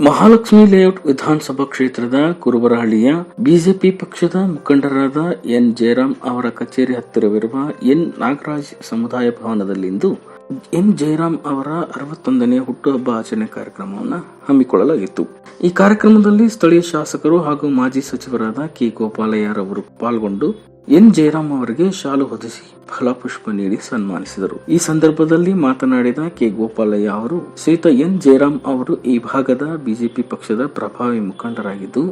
Mahalakshmi layout ವಿಧಾನಸಭಾ ಕ್ಷೇತ್ರದ ಕುರುಬರಹಳ್ಳಿಯ BJP ಪಕ್ಷದ ಮುಖಂಡರಾದ ಎನ್ ಜಯರಾಮ್ ಅವರ ಕಚೇರಿ ಹತ್ತಿರವಿರುವ ಎನ್ ನಾಗರಾಜ್ ಸಮುದಾಯ ಭವನದಲ್ಲಿಂದು ಎನ್ ಜಯರಾಮ್ ಅವರ 61ನೇ ಹುಟ್ಟುಹಬ್ಬ ಆಚರಣೆ ಕಾರ್ಯಕ್ರಮವನ್ನು ಹಮ್ಮಿಕೊಳ್ಳಲಾಗಿತ್ತು. ಈ ಕಾರ್ಯಕ್ರಮದಲ್ಲಿ ಸ್ಥಳೀಯ ಶಾಸಕರು ಹಾಗೂ ಮಾಜಿ ಸಚಿವರಾದ ಕೆ ಗೋಪಾಲಯ್ಯರವರು ಪಾಲ್ಗೊಂಡು ಎನ್ ಜಯರಾಮ್ ಅವರಿಗೆ ಶಾಲು ಹೊದಿಸಿ ಫಲಪುಷ್ಪ ನೀಡಿ ಸನ್ಮಾನಿಸಿದರು. ಈ ಸಂದರ್ಭದಲ್ಲಿ ಮಾತನಾಡಿದ ಕೆ ಗೋಪಾಲಯ್ಯ ಅವರು, ಶ್ರೀಯುತ ಎನ್ ಜಯರಾಮ್ ಅವರು ಈ ಭಾಗದ ಬಿಜೆಪಿ ಪಕ್ಷದ ಪ್ರಭಾವಿ ಮುಖಂಡರಾಗಿದ್ದು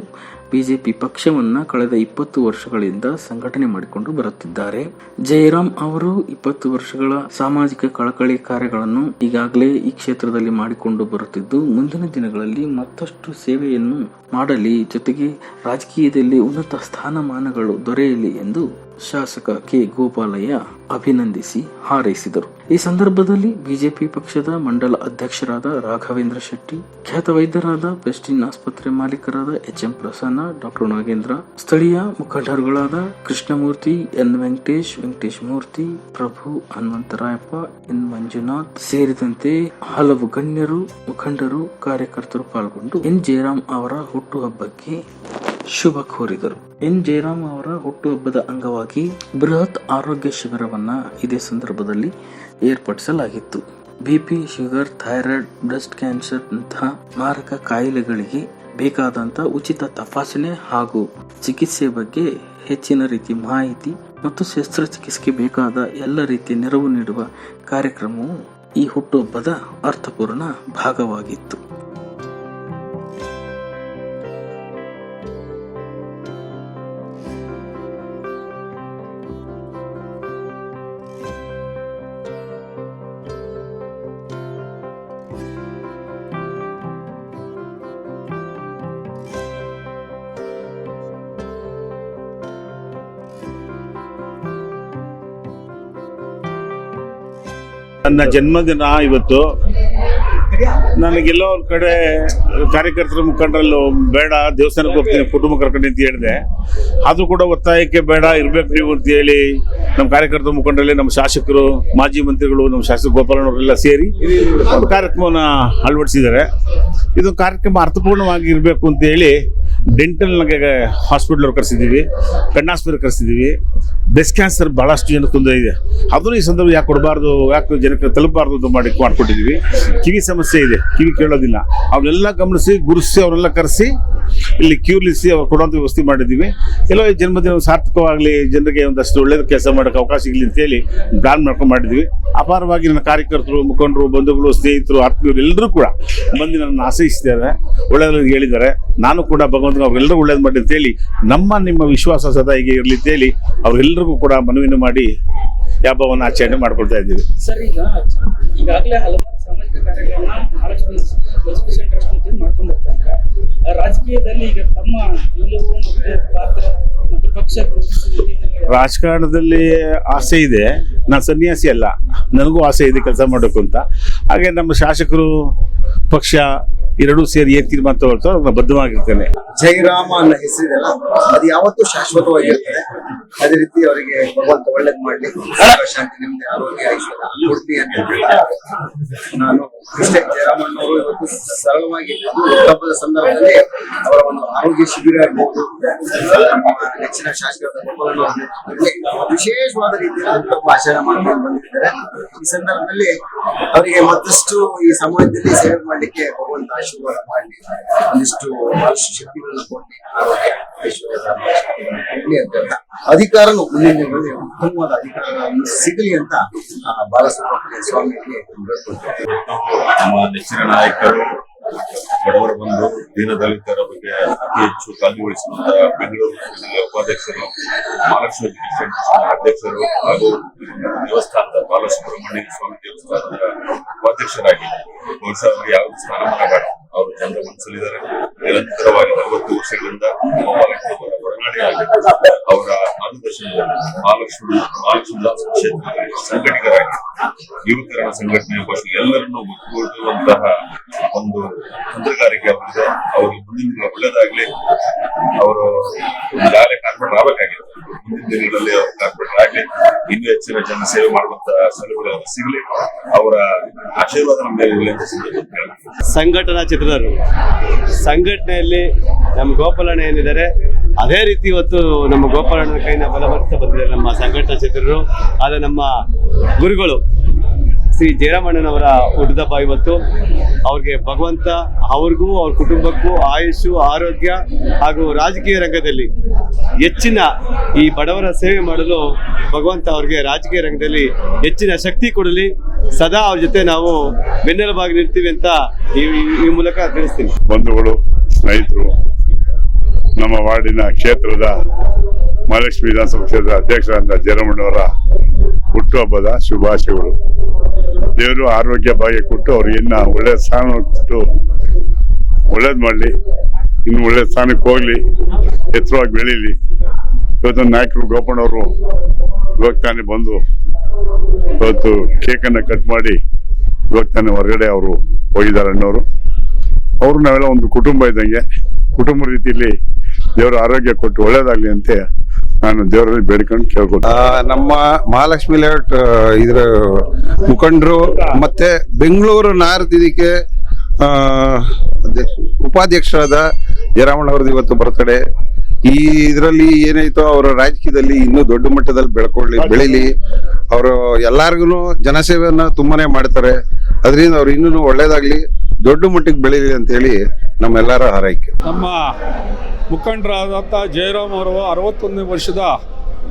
ಬಿಜೆಪಿ ಪಕ್ಷವನ್ನ ಕಳೆದ 20 ವರ್ಷಗಳಿಂದ ಸಂಘಟನೆ ಮಾಡಿಕೊಂಡು ಬರುತ್ತಿದ್ದಾರೆ. ಜಯರಾಮ್ ಅವರು 20 ವರ್ಷಗಳ ಸಾಮಾಜಿಕ ಕಳಕಳಿ ಕಾರ್ಯಗಳನ್ನು ಈಗಾಗಲೇ ಈ ಕ್ಷೇತ್ರದಲ್ಲಿ ಮಾಡಿಕೊಂಡು ಬರುತ್ತಿದ್ದು ಮುಂದಿನ ದಿನಗಳಲ್ಲಿ ಮತ್ತಷ್ಟು ಸೇವೆಯನ್ನು ಮಾಡಲಿ, ಜೊತೆಗೆ ರಾಜಕೀಯದಲ್ಲಿ ಉನ್ನತ ಸ್ಥಾನಮಾನಗಳು ದೊರೆಯಲಿ ಎಂದು ಶಾಸಕ ಕೆ ಗೋಪಾಲಯ್ಯ ಅಭಿನಂದಿಸಿ ಹಾರೈಸಿದರು. ಈ ಸಂದರ್ಭದಲ್ಲಿ ಬಿಜೆಪಿ ಪಕ್ಷದ ಮಂಡಲ ಅಧ್ಯಕ್ಷರಾದ ರಾಘವೇಂದ್ರ ಶೆಟ್ಟಿ, ಖ್ಯಾತ ವೈದ್ಯರಾದ ಪ್ರೆಸ್ಟಿನ್ ಆಸ್ಪತ್ರೆ ಮಾಲೀಕರಾದ ಎಚ್.ಎಂ. ಪ್ರಸನ್ನ, ಡಾಕ್ಟರ್ ನಾಗೇಂದ್ರ, ಸ್ಥಳೀಯ ಮುಖಂಡರುಗಳಾದ ಕೃಷ್ಣಮೂರ್ತಿ, ಎನ್ ವೆಂಕಟೇಶ್, ವೆಂಕಟೇಶ್ ಮೂರ್ತಿ, ಪ್ರಭು, ಹನುಮಂತರಾಯಪ್ಪ, ಎನ್ ಮಂಜುನಾಥ್ ಸೇರಿದಂತೆ ಹಲವು ಗಣ್ಯರು, ಮುಖಂಡರು, ಕಾರ್ಯಕರ್ತರು ಪಾಲ್ಗೊಂಡು ಎನ್ ಜಯರಾಮ್ ಅವರ ಹುಟ್ಟುಹಬ್ಬಕ್ಕೆ ಶುಭ ಕೋರಿದರು. ಎನ್ ಜಯರಾಮ್ ಅವರ ಹುಟ್ಟುಹಬ್ಬದ ಅಂಗವಾಗಿ ಬೃಹತ್ ಆರೋಗ್ಯ ಶಿಬಿರವನ್ನ ಇದೇ ಸಂದರ್ಭದಲ್ಲಿ ಏರ್ಪಡಿಸಲಾಗಿತ್ತು. BP, sugar, thyroid, breast cancer ನಂತಹ ಮಾರಕ ಕಾಯಿಲೆಗಳಿಗೆ ಬೇಕಾದಂತ ಉಚಿತ ತಪಾಸಣೆ ಹಾಗೂ ಚಿಕಿತ್ಸೆ ಬಗ್ಗೆ ಹೆಚ್ಚಿನ ರೀತಿ ಮಾಹಿತಿ ಮತ್ತು ಶಸ್ತ್ರಚಿಕಿತ್ಸೆಗೆ ಬೇಕಾದ ಎಲ್ಲ ರೀತಿಯ ನೆರವು ನೀಡುವ ಕಾರ್ಯಕ್ರಮವು ಈ ಹುಟ್ಟುಹಬ್ಬದ ಅರ್ಥಪೂರ್ಣ ಭಾಗವಾಗಿತ್ತು. ನನ್ನ ಜನ್ಮದಿನ ಇವತ್ತು. ನನಗೆಲ್ಲೋ ಒಂದು ಕಡೆ ಕಾರ್ಯಕರ್ತರ ಮುಖಂಡರಲ್ಲೂ ಬೇಡ, ದೇವಸ್ಥಾನಕ್ಕೆ ಹೋಗ್ತೀನಿ, ಕುಟುಂಬ ಕರ್ಕೊಂಡು ಅಂತ ಹೇಳಿದೆ. ಅದು ಕೂಡ ಒತ್ತಾಯಕ್ಕೆ ಬೇಡ, ಇರ್ಬೇಕು ನೀವು ಅಂತ ಹೇಳಿ ನಮ್ಮ ಕಾರ್ಯಕರ್ತರ ಮುಖಂಡರಲ್ಲಿ ನಮ್ಮ ಶಾಸಕರು, ಮಾಜಿ ಮಂತ್ರಿಗಳು, ನಮ್ಮ ಶಾಸಕ ಗೋಪಾಲನವರೆಲ್ಲ ಸೇರಿ ಒಂದು ಕಾರ್ಯಕ್ರಮವನ್ನು ಅಳವಡಿಸಿದ್ದಾರೆ. ಇದು ಕಾರ್ಯಕ್ರಮ ಅರ್ಥಪೂರ್ಣವಾಗಿ ಇರಬೇಕು ಅಂತ ಹೇಳಿ ಡೆಂಟಲ್ನಾಗೆ ಹಾಸ್ಪಿಟಲ್ ಕರೆಸಿದ್ದೀವಿ, ಕಣ್ಣಾಸ್ಪತ್ರೆ ಕರೆಸಿದ್ದೀವಿ. ಬ್ರೆಸ್ಟ್ ಕ್ಯಾನ್ಸರ್ ಬಹಳಷ್ಟು ಜನಕ್ಕೆ ತೊಂದರೆ ಇದೆ, ಅದನ್ನು ಈ ಸಂದರ್ಭ ಯಾಕೆ ಕೊಡಬಾರ್ದು, ಯಾಕೆ ಜನಕ್ಕೆ ತಲುಪಬಾರ್ದು ಅಂತ ಮಾಡ್ಕೊಟ್ಟಿದ್ದೀವಿ. ಕಿವಿ ಸಮಸ್ಯೆ ಇದೆ, ಕಿವಿ ಕೇಳೋದಿಲ್ಲ, ಅವನ್ನೆಲ್ಲ ಗಮನಿಸಿ ಗುರುತಿಸಿ ಅವರೆಲ್ಲ ಕರೆಸಿ ಇಲ್ಲಿ ಕ್ಯೂರ್ಲಿಸಿ ಅವ್ರು ಕೊಡುವಂಥ ವ್ಯವಸ್ಥೆ ಮಾಡಿದ್ದೀವಿ. ಎಲ್ಲೋ ಈ ಜನ್ಮದಿನ ಸಾರ್ಥಕವಾಗಲಿ, ಜನರಿಗೆ ಒಂದಷ್ಟು ಒಳ್ಳೇದು ಕೆಲಸ ಮಾಡೋಕ್ಕೆ ಅವಕಾಶ ಸಿಗಲಿ ಅಂತೇಳಿ ಪ್ಲಾನ್ ಮಾಡ್ಕೊಂಡು ಮಾಡಿದ್ವಿ. ಅಪಾರವಾಗಿ ನನ್ನ ಕಾರ್ಯಕರ್ತರು, ಮುಖಂಡರು, ಬಂಧುಗಳು, ಸ್ನೇಹಿತರು, ಆತ್ಮೀಯರು ಎಲ್ಲರೂ ಕೂಡ ಬಂದು ನನ್ನ ಆಶ್ರಯಿಸಿದ್ದಾರೆ, ಒಳ್ಳೆಯದಾಗಿ ಹೇಳಿದ್ದಾರೆ. ನಾನು ಕೂಡ ಭಗವಂತನ ಅವ್ರೆಲ್ಲರೂ ಒಳ್ಳೇದು ಮಾಡಿ ಅಂತೇಳಿ ನಿಮ್ಮ ವಿಶ್ವಾಸ ಸದಾ ಹೀಗೆ ಇರಲಿ ಅಂತೇಳಿ ಅವ್ರೆಲ್ಲರಿಗೂ ಕೂಡ ಮನವಿಯನ್ನು ಮಾಡಿ ಈ ಹಬ್ಬವನ್ನು ಆಚರಣೆ ಮಾಡ್ಕೊಳ್ತಾ ಇದ್ದೀವಿ. ಸರ್, ಈಗಾಗಲೇ ಹಲವಾರು ಸಾಮಾಜಿಕ ಕಾರ್ಯಗಳನ್ನ ಮಹಾಲಕ್ಷ್ಮಿ ವೆಲ್ಫೇರ್ ಟ್ರಸ್ಟ್ ಅಂತ ಮಾಡ್ಕೊಂಡು ಬರ್ತಾರೆ. ರಾಜಕೀಯದಲ್ಲಿ ಈಗ ತಮ್ಮ ನಿಲುವು ಮತ್ತು ಪಾತ್ರ ಮತ್ತು ಪಕ್ಷ ರಾಜಕಾರಣದಲ್ಲಿ ಆಸೆ ಇದೆ. ನಾನು ಸನ್ಯಾಸಿ ಅಲ್ಲ, ನನಗೂ ಆಸೆ ಇದೆ ಕೆಲಸ ಮಾಡಬೇಕು ಅಂತ. ಹಾಗೆ ನಮ್ಮ ಶಾಸಕರು, ಪಕ್ಷ ಎರಡೂ ಸೇರಿ ಏನ್ ತೀರ್ಮಾನ ತಗೊಳ್ತಾರೋ ನಾನು ಬದ್ಧವಾಗಿರ್ತೇನೆ. ಜಯರಾಮ ಅನ್ನೋ ಹೆಸರಿದೆಲ್ಲ ಅದು ಯಾವತ್ತೂ ಶಾಶ್ವತವಾಗಿರ್ತದೆ. ಅದೇ ರೀತಿ ಅವರಿಗೆ ಭಗವಂತ ಒಳ್ಳೇದ್ ಮಾಡ್ಲಿ, ಶಾಂತಿ, ನೆಮ್ಮದಿ, ಆರೋಗ್ಯ, ಐಶ್ವರ್ಯ ಕೊಡ್ಲಿ ಅಂತ ನಾನು ಇಷ್ಟೇ. ಜಯರಾಮಣ್ಣವರು ಇವತ್ತು ಸರಳವಾಗಿ ಹಬ್ಬದ ಸಂದರ್ಭದಲ್ಲಿ ಅವರ ಒಂದು ಆರೋಗ್ಯ ಶಿಬಿರ ಇರ್ಬೋದು, ನೆಚ್ಚಿನ ಶಾಸಕರ ವಿಶೇಷವಾದ ರೀತಿಯಲ್ಲಿ ಆಚರಣೆ ಮಾಡ್ಕೊಂಡು ಬಂದಿದ್ದಾರೆ. ಈ ಸಂದರ್ಭದಲ್ಲಿ ಅವರಿಗೆ ಮತ್ತಷ್ಟು ಈ ಸಮಾಜದಲ್ಲಿ ಸೇವೆ ಮಾಡ್ಲಿಕ್ಕೆ ಭಗವಂತ ಆಶೀರ್ವಾದ ಮಾಡಲಿ, ಒಂದಿಷ್ಟು ಶಕ್ತಿಗಳನ್ನ ಕೊಡ್ಲಿ, ಆರೋಗ್ಯ, ಐಶ್ವರ್ಯದ ಕೊಡ್ಲಿ ಅಂತ ಅಧಿಕಾರನು ಮುಂದಿನ ದಿನಗಳಲ್ಲಿ ಉತ್ತಮವಾದ ಅಧಿಕಾರಗಳನ್ನು ಸಿಗಲಿ ಅಂತ ಬಾಲಸುಬ್ರಹ್ಮಣ್ಯ ಸ್ವಾಮಿಗೆ ನಮ್ಮ ನೆಚ್ಚಿನ ನಾಯಕರು, ಬಡವರ ಬಂಧು, ದೀನದಲಿತರ ಬಗ್ಗೆ ಅತಿ ಹೆಚ್ಚು ಕಾಳಜಿವಹಿಸುವಂತಹ ಬೆಂಗಳೂರು ಉಪಾಧ್ಯಕ್ಷರು, ಮಹಾಲಕ್ಷ್ಮಿ ಅಧ್ಯಕ್ಷರು ಹಾಗೂ ದೇವಸ್ಥಾನದ ಬಾಲಸುಬ್ರಹ್ಮಣ್ಯ ಸ್ವಾಮಿ ದೇವಸ್ಥಾನದ ಉಪಾಧ್ಯಕ್ಷರಾಗಿ ಬಹುಶಃ ಅವರು ಯಾವ ಸ್ಥಾನಮಾನ ಬೇಡ, ಅವರು ಜನರ ಮನಸ್ಸಲ್ಲಿದ್ದಾರೆ. ನಿರಂತರವಾಗಿ 40 ವರ್ಷಗಳಿಂದ ಒಡನಾಡಿಯಾಗಿ ಅವರ ಮಾರ್ಗದರ್ಶನದಲ್ಲಿ ಮಹಾಲಕ್ಷ್ಮೀದಾಸ ಕ್ಷೇತ್ರದಲ್ಲಿ ಸಂಘಟಕರಾಗಿ ಯುವಕರ ಸಂಘಟನೆ ಎಲ್ಲರನ್ನೂ ಒಟ್ಟುಗೂಡುವಂತಹ ಒಂದು ತಂತ್ರಗಾರಿಕೆ ಅವರಿದೆ. ಅವರಿಗೆ ಮುಂದಿನ ಒಳ್ಳೆಯದಾಗ್ಲಿ. ಅವರು ಈಗಾಗಲೇ ಕಾರ್ಪೊರೇಟರ್ ಆಗಬೇಕಾಗಿದೆ, ಮುಂದಿನ ದಿನಗಳಲ್ಲಿ ಅವರು ಕಾರ್ಪೊರೇಟರ್ ಆಗಲಿ, ಇನ್ನೂ ಹೆಚ್ಚಿನ ಜನ ಸೇವೆ ಮಾಡುವಂತಹ ಸಲುಗಳು ಸಿಗಲಿ. ಅವರ ಆಶೀರ್ವಾದ ನಮ್ಮ ಮೇಲೆ ಇರಲಿ ಅಂತ ಸಂದರ್ಭದಲ್ಲಿ ಹೇಳ್ತೀನಿ. ಸಂಘಟನಾ ಚಿತ್ರದರು ಸಂಘಟನೆಯಲ್ಲಿ ನಮ್ಮ ಗೋಪಾಲಣ್ಣ ಏನಿದ್ದಾರೆ ಅದೇ ರೀತಿ ಇವತ್ತು ನಮ್ಮ ಗೋಪಾಲಣ್ಣನ ಕೈನ ಬಲಪಡಿಸ್ತಾ ಬಂದಿದ್ದಾರೆ ನಮ್ಮ ಸಂಘಟನಾ ಚಿತ್ರರು. ಆದರೆ ನಮ್ಮ ಗುರುಗಳು ಶ್ರೀ ಜಯರಾಮಣ್ಣನವರ ಹುಟ್ಟುಹಬ್ಬ ಇವತ್ತು. ಅವ್ರಿಗೆ ಭಗವಂತ ಅವ್ರಿಗೂ ಅವ್ರ ಕುಟುಂಬಕ್ಕೂ ಆಯುಷು, ಆರೋಗ್ಯ ಹಾಗೂ ರಾಜಕೀಯ ರಂಗದಲ್ಲಿ ಹೆಚ್ಚಿನ ಈ ಬಡವರ ಸೇವೆ ಮಾಡಲು ಭಗವಂತ ಅವ್ರಿಗೆ ರಾಜಕೀಯ ರಂಗದಲ್ಲಿ ಹೆಚ್ಚಿನ ಶಕ್ತಿ ಕೊಡಲಿ. ಸದಾ ಅವ್ರ ಜೊತೆ ನಾವು ಬೆನ್ನೆಲುಬಾಗಿ ನಿಲ್ತೀವಿ ಅಂತ ಈ ಮೂಲಕ ತಿಳಿಸ್ತೀನಿ. ಬಂಧುಗಳು, ಸ್ನೇಹಿತರು, ನಮ್ಮ ವಾರ್ಡಿನ ಕ್ಷೇತ್ರದ ಮಹಾಲಕ್ಷ್ಮಿ ವಿಧಾನಸಭಾ ಕ್ಷೇತ್ರದ ಅಧ್ಯಕ್ಷರಾದ ಜಯರಾಮಣ್ಣವರ ಹುಟ್ಟುಹಬ್ಬದ ಶುಭಾಶಯಗಳು. ದೇವರು ಆರೋಗ್ಯ ಭಾಗ್ಯ ಕೊಟ್ಟು ಅವ್ರಿಗೆ ಇನ್ನ ಒಳ್ಳೆ ಸ್ಥಾನ ಕೊಟ್ಟು ಒಳ್ಳೇದ್ ಮಾಡ್ಲಿ, ಇನ್ನು ಒಳ್ಳೆ ಸ್ಥಾನಕ್ಕೆ ಹೋಗ್ಲಿ, ಎತ್ತರವಾಗಿ ಬೆಳೀಲಿ. ಇವತ್ತು ನಾಯಕರು ಗೋಪಣ್ಣವರು ಇವಾಗ ತಾನೇ ಬಂದು ಇವತ್ತು ಕೇಕನ್ನು ಕಟ್ ಮಾಡಿ ಇವಾಗ ತಾನೇ ಹೊರಗಡೆ ಅವರು ಹೋಗಿದ್ದಾರೆ ಅಣ್ಣವರು. ಅವರು ನಾವೆಲ್ಲ ಒಂದು ಕುಟುಂಬ ಇದ್ದಂಗೆ, ಕುಟುಂಬ ರೀತಿಯಲ್ಲಿ ದೇವರು ಆರೋಗ್ಯ ಕೊಟ್ಟು ಒಳ್ಳೇದಾಗ್ಲಿ ಅಂತ ನಾನು ದೇವರಲ್ಲಿ ಬೇಡ್ಕೊಂಡು ಕೇಳ್ಕೊತೀನಿ. ನಮ್ಮ ಮಹಾಲಕ್ಷ್ಮಿ ಲೇಔಟ್ ಇದ್ರ ಮುಖಂಡರು ಮತ್ತೆ ಬೆಂಗಳೂರು ನಾರ್ತ್ ಇದಕ್ಕೆ ಉಪಾಧ್ಯಕ್ಷರಾದ ಜಯರಾಮಣ್ಣ ಅವ್ರದ್ದು ಇವತ್ತು ಬರ್ತಡೆ. ಈ ಇದರಲ್ಲಿ ಏನಾಯ್ತೋ ಅವರ ರಾಜಕೀಯದಲ್ಲಿ ಇನ್ನೂ ದೊಡ್ಡ ಮಟ್ಟದಲ್ಲಿ ಬೆಳೀಲಿ. ಅವರು ಎಲ್ಲಾರ್ಗು ಜನಸೇವೆಯನ್ನ ತುಂಬಾನೇ ಮಾಡ್ತಾರೆ. ಅದರಿಂದ ಅವ್ರು ಇನ್ನೂ ಒಳ್ಳೇದಾಗ್ಲಿ, ದೊಡ್ಡ ಮಟ್ಟಿಗೆ ಬೆಳೀಲಿ ಅಂತ ಹೇಳಿ ನಮ್ಮೆಲ್ಲರ ಹಾರೈಕೆ. ನಮ್ಮ ಮುಖಂಡರಾದಂಥ ಜಯರಾಮ್ ಅವರು 61ನೇ ವರ್ಷದ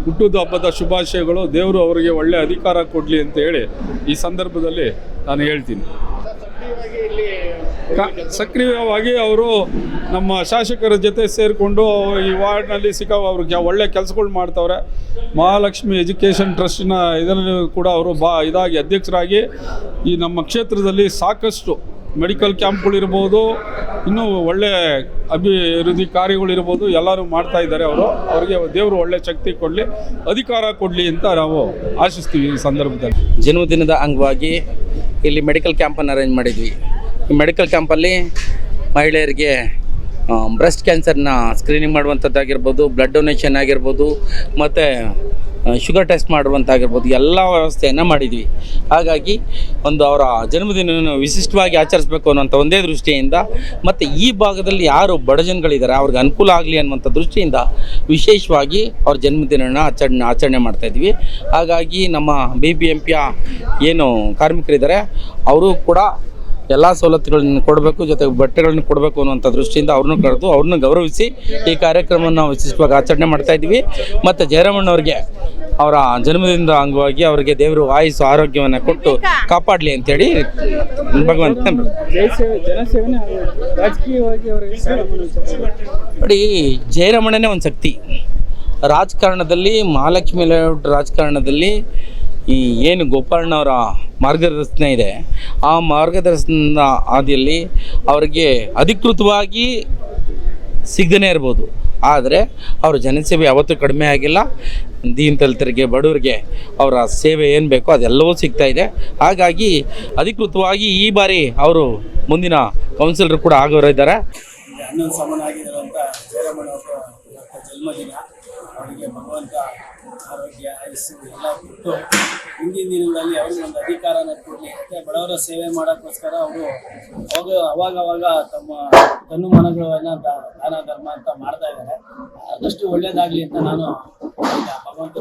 ಹುಟ್ಟುದ ಹಬ್ಬದ ಶುಭಾಶಯಗಳು. ದೇವರು ಅವರಿಗೆ ಒಳ್ಳೆಯ ಅಧಿಕಾರ ಕೊಡಲಿ ಅಂತ ಹೇಳಿ ಈ ಸಂದರ್ಭದಲ್ಲಿ ನಾನು ಹೇಳ್ತೀನಿ. ಸಕ್ರಿಯವಾಗಿ ಅವರು ನಮ್ಮ ಶಾಸಕರ ಜೊತೆ ಸೇರಿಕೊಂಡು ಈ ವಾರ್ಡ್ನಲ್ಲಿ ಅವ್ರಿಗೆ ಒಳ್ಳೆ ಕೆಲಸಗಳು ಮಾಡ್ತವ್ರೆ. ಮಹಾಲಕ್ಷ್ಮಿ ಎಜುಕೇಷನ್ ಟ್ರಸ್ಟಿನ ಇದರಲ್ಲಿ ಕೂಡ ಅವರು ಇದಾಗಿ ಅಧ್ಯಕ್ಷರಾಗಿ ಈ ನಮ್ಮ ಕ್ಷೇತ್ರದಲ್ಲಿ ಸಾಕಷ್ಟು ಮೆಡಿಕಲ್ ಕ್ಯಾಂಪ್ಗಳಿರ್ಬೋದು, ಇನ್ನೂ ಒಳ್ಳೆ ಅಭಿವೃದ್ಧಿ ಕಾರ್ಯಗಳಿರ್ಬೋದು, ಎಲ್ಲರೂ ಮಾಡ್ತಾ ಇದ್ದಾರೆ. ಅವರಿಗೆ ದೇವರು ಒಳ್ಳೆ ಶಕ್ತಿ ಕೊಡಲಿ, ಅಧಿಕಾರ ಕೊಡಲಿ ಅಂತ ನಾವು ಆಶಿಸ್ತೀವಿ. ಈ ಸಂದರ್ಭದಲ್ಲಿ ಜನ್ಮದಿನದ ಅಂಗವಾಗಿ ಇಲ್ಲಿ ಮೆಡಿಕಲ್ ಕ್ಯಾಂಪನ್ನು ಅರೇಂಜ್ ಮಾಡಿದ್ವಿ. ಈ ಮೆಡಿಕಲ್ ಕ್ಯಾಂಪಲ್ಲಿ ಮಹಿಳೆಯರಿಗೆ ಬ್ರೆಸ್ಟ್ ಕ್ಯಾನ್ಸರ್ನ ಸ್ಕ್ರೀನಿಂಗ್ ಮಾಡುವಂಥದ್ದಾಗಿರ್ಬೋದು, ಬ್ಲಡ್ ಡೊನೇಷನ್ ಆಗಿರ್ಬೋದು, ಮತ್ತು ಶುಗರ್ ಟೆಸ್ಟ್ ಮಾಡುವಂತಾಗಿರ್ಬೋದು, ಎಲ್ಲ ವ್ಯವಸ್ಥೆಯನ್ನು ಮಾಡಿದ್ವಿ. ಹಾಗಾಗಿ ಒಂದು ಅವರ ಜನ್ಮದಿನವನ್ನು ವಿಶಿಷ್ಟವಾಗಿ ಆಚರಿಸಬೇಕು ಅನ್ನೋಂಥ ಒಂದೇ ದೃಷ್ಟಿಯಿಂದ, ಮತ್ತು ಈ ಭಾಗದಲ್ಲಿ ಯಾರು ಬಡ ಜನಗಳಿದ್ದಾರೆ ಅವ್ರಿಗೆ ಅನುಕೂಲ ಆಗಲಿ ಅನ್ನುವಂಥ ದೃಷ್ಟಿಯಿಂದ ವಿಶೇಷವಾಗಿ ಅವ್ರ ಜನ್ಮದಿನವನ್ನು ಆಚರಣೆ ಮಾಡ್ತಾಯಿದ್ವಿ. ಹಾಗಾಗಿ ನಮ್ಮ BBMPಯ ಏನು ಕಾರ್ಮಿಕರಿದ್ದಾರೆ ಅವರು ಕೂಡ ಎಲ್ಲ ಸವಲತ್ತುಗಳನ್ನು ಕೊಡಬೇಕು, ಜೊತೆಗೆ ಬಟ್ಟೆಗಳನ್ನು ಕೊಡಬೇಕು ಅನ್ನುವಂಥ ದೃಷ್ಟಿಯಿಂದ ಅವ್ರನ್ನೂ ಕರೆದು ಅವ್ರನ್ನ ಗೌರವಿಸಿ ಈ ಕಾರ್ಯಕ್ರಮವನ್ನು ನಾವು ವಿಶೇಷವಾಗಿ ಆಚರಣೆ ಮಾಡ್ತಾಯಿದ್ವಿ. ಮತ್ತು ಜಯರಾಮಣ್ಣವ್ರಿಗೆ ಅವರ ಜನ್ಮದಿನದ ಅಂಗವಾಗಿ ಅವರಿಗೆ ದೇವರು ಆಯುಸ್ಸು ಆರೋಗ್ಯವನ್ನು ಕೊಟ್ಟು ಕಾಪಾಡಲಿ ಅಂತೇಳಿ ಭಗವಂತ. ಜನಸೇವನೆ ರಾಜಕೀಯವಾಗಿ ನೋಡಿ, ಜಯರಾಮಣ್ಣನೇ ಒಂದು ಶಕ್ತಿ ರಾಜಕಾರಣದಲ್ಲಿ. ಮಹಾಲಕ್ಷ್ಮಿ ಲೇಔಟ್ ರಾಜಕಾರಣದಲ್ಲಿ ಈ ಏನು ಗೋಪಾಲಣ್ಣವರ ಮಾರ್ಗದರ್ಶನ ಇದೆ, ಆ ಮಾರ್ಗದರ್ಶನದ ಹಾದಿಯಲ್ಲಿ ಅವರಿಗೆ ಅಧಿಕೃತವಾಗಿ ಸಿಗದೇ ಇರ್ಬೋದು, ಆದರೆ ಅವರ ಜನಸೇವೆ ಯಾವತ್ತೂ ಕಡಿಮೆ ಆಗಿಲ್ಲ. ದೀನದಲಿತರಿಗೆ, ಬಡವರಿಗೆ ಅವರ ಸೇವೆ ಏನು ಬೇಕೋ ಅದೆಲ್ಲವೂ ಸಿಗ್ತಾ ಇದೆ. ಹಾಗಾಗಿ ಅಧಿಕೃತವಾಗಿ ಈ ಬಾರಿ ಅವರು ಮುಂದಿನ ಕೌನ್ಸಿಲರ್ ಕೂಡ ಆಗೋರಿದ್ದಾರೆ. 11 ಸಮನಾಗಿರುವಂಥ ಜಯರಾಮಣ್ಣವರ ಜನ್ಮದಿನ. ಅವರಿಗೆ ಭಗವಂತ ಆರೋಗ್ಯ, ಆಯುಸ್ಸು ಎಲ್ಲ ಕೊಟ್ಟು ಹಿಂದಿನ ದಿನಗಳಲ್ಲಿ ಅವ್ರಿಗೆ ಒಂದು ಅಧಿಕಾರನ ಕೊಡಲಿ. ಮತ್ತು ಬಡವರ ಸೇವೆ ಮಾಡೋಕ್ಕೋಸ್ಕರ ಅವರು ಅವಾಗವಾಗ ತಮ್ಮ ತನ್ನು ಮನಗಳನ್ನು ದಾನ ಧರ್ಮ ಅಂತ ಮಾಡ್ತಾ ಇದ್ದಾರೆ. ಆದಷ್ಟು ಒಳ್ಳೇದಾಗಲಿ ಅಂತ ನಾನು ಭಗವಂತ